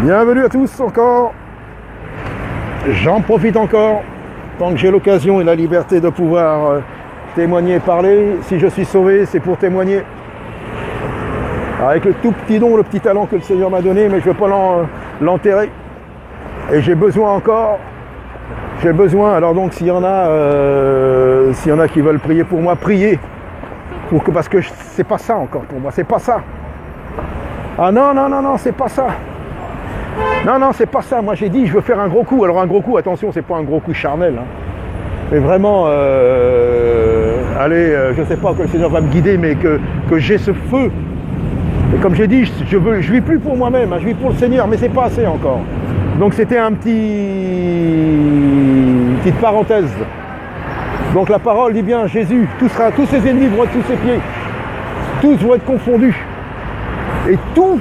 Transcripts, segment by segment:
Bienvenue à tous encore. J'en profite encore, tant que j'ai l'occasion et la liberté de pouvoir témoigner et parler. Si je suis sauvé, c'est pour témoigner. Avec le tout petit don, le petit talent que le Seigneur m'a donné, mais je ne veux pas l'enterrer. Et j'ai besoin encore. J'ai besoin, alors donc s'il y en a qui veulent prier pour moi, priez. Parce que c'est pas ça encore pour moi, c'est pas ça. Ah non, c'est pas ça. Non, c'est pas ça. Moi j'ai dit, je veux faire un gros coup. Alors un gros coup, attention, c'est pas un gros coup charnel. Hein. Mais vraiment, je sais pas que le Seigneur va me guider, mais que j'ai ce feu. Et comme j'ai dit, je vis plus pour moi-même, hein, je vis pour le Seigneur, mais c'est pas assez encore. Donc c'était petite parenthèse. Donc la parole dit bien, Jésus, tous ses ennemis vont être sous ses pieds. Tous vont être confondus. Et tout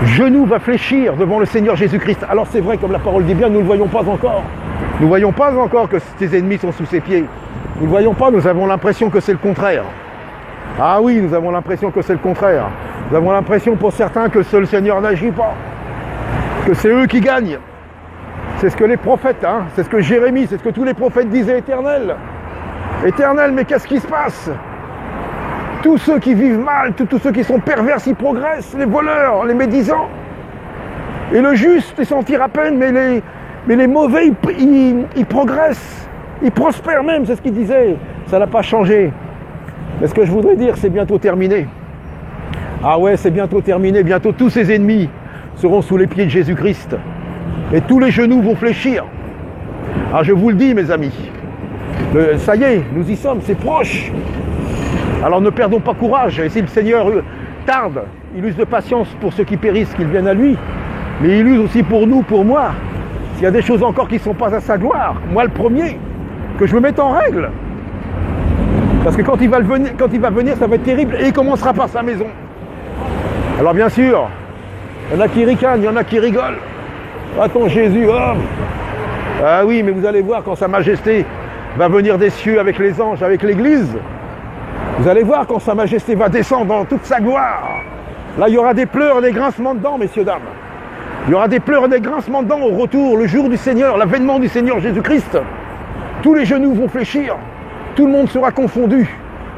genou va fléchir devant le Seigneur Jésus-Christ. Alors c'est vrai, comme la parole dit bien, nous ne le voyons pas encore. Nous ne voyons pas encore que ses ennemis sont sous ses pieds. Nous ne le voyons pas, nous avons l'impression que c'est le contraire. Ah oui, nous avons l'impression que c'est le contraire. Nous avons l'impression pour certains que seul le Seigneur n'agit pas. Que c'est eux qui gagnent. C'est ce que les prophètes, hein, c'est ce que Jérémie, c'est ce que tous les prophètes disaient, Éternel. Éternel, mais qu'est-ce qui se passe? Tous ceux qui vivent mal, tous ceux qui sont pervers, ils progressent, les voleurs, les médisants. Et le juste, il s'en tire à peine, mais les mauvais, ils progressent. Ils prospèrent même, c'est ce qu'il disait. Ça n'a pas changé. Mais ce que je voudrais dire, c'est bientôt terminé. Ah ouais, c'est bientôt terminé. Bientôt tous ses ennemis seront sous les pieds de Jésus-Christ. Et tous les genoux vont fléchir. Ah, je vous le dis, mes amis. Ça y est, nous y sommes, c'est proche. Alors ne perdons pas courage. Et si le Seigneur tarde, il use de patience pour ceux qui périssent, qu'ils viennent à lui. Mais il use aussi pour nous, pour moi. S'il y a des choses encore qui ne sont pas à sa gloire, moi le premier, que je me mette en règle. Parce que quand il va venir, ça va être terrible. Et il commencera par sa maison. Alors bien sûr, il y en a qui ricanent, il y en a qui rigolent. Attends Jésus, oh. Ah oui, mais vous allez voir quand Sa Majesté va venir des cieux avec les anges, avec l'Église. Vous allez voir quand Sa Majesté va descendre dans toute sa gloire. Là, il y aura des pleurs et des grincements de dents, messieurs, dames. Il y aura des pleurs et des grincements de dents au retour, le jour du Seigneur, l'avènement du Seigneur Jésus-Christ. Tous les genoux vont fléchir. Tout le monde sera confondu.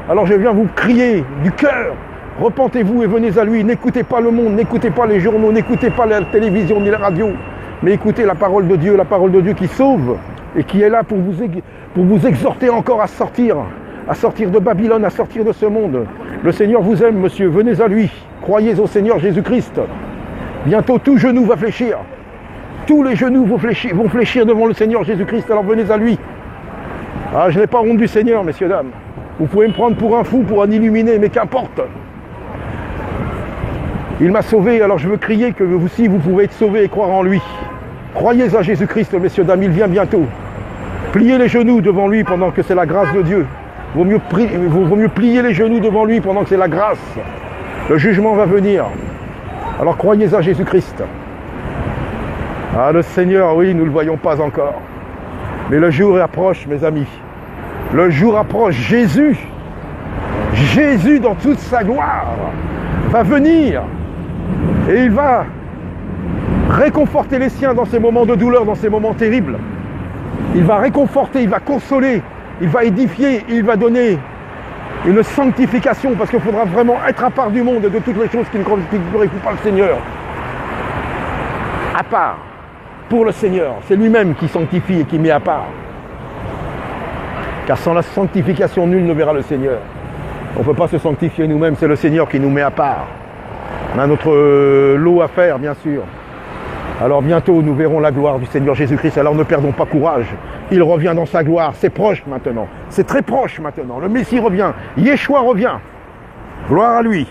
Alors je viens vous crier du cœur. Repentez-vous et venez à lui. N'écoutez pas le monde, n'écoutez pas les journaux, n'écoutez pas la télévision ni la radio. Mais écoutez la parole de Dieu qui sauve et qui est là pour vous exhorter encore à sortir de Babylone, à sortir de ce monde. Le Seigneur vous aime, monsieur. Venez à lui. Croyez au Seigneur Jésus-Christ. Bientôt tout genou va fléchir. Tous les genoux vont fléchir devant le Seigneur Jésus-Christ. Alors venez à lui. Ah, je n'ai pas honte du Seigneur, messieurs, dames. Vous pouvez me prendre pour un fou, pour un illuminé, mais qu'importe. Il m'a sauvé, alors je veux crier que vous aussi, vous pouvez être sauvés et croire en lui. Croyez à Jésus-Christ, messieurs, dames, il vient bientôt. Pliez les genoux devant lui pendant que c'est la grâce de Dieu. Vaut mieux plier les genoux devant lui pendant que c'est la grâce. Le jugement va venir. Alors croyez à Jésus-Christ. Ah, le Seigneur, oui, nous ne le voyons pas encore. Mais le jour approche, mes amis. Le jour approche. Jésus dans toute sa gloire, va venir. Et il va réconforter les siens dans ces moments de douleur, dans ces moments terribles. Il va réconforter, il va consoler, il va édifier, il va donner une sanctification, parce qu'il faudra vraiment être à part du monde et de toutes les choses qui ne glorifient pas le Seigneur. À part. Pour le Seigneur, c'est lui-même qui sanctifie et qui met à part. Car sans la sanctification, nul ne verra le Seigneur. On ne peut pas se sanctifier nous-mêmes, c'est le Seigneur qui nous met à part. On a notre lot à faire, bien sûr. Alors bientôt, nous verrons la gloire du Seigneur Jésus-Christ. Alors ne perdons pas courage. Il revient dans sa gloire. C'est proche maintenant. C'est très proche maintenant. Le Messie revient. Yeshua revient. Gloire à lui.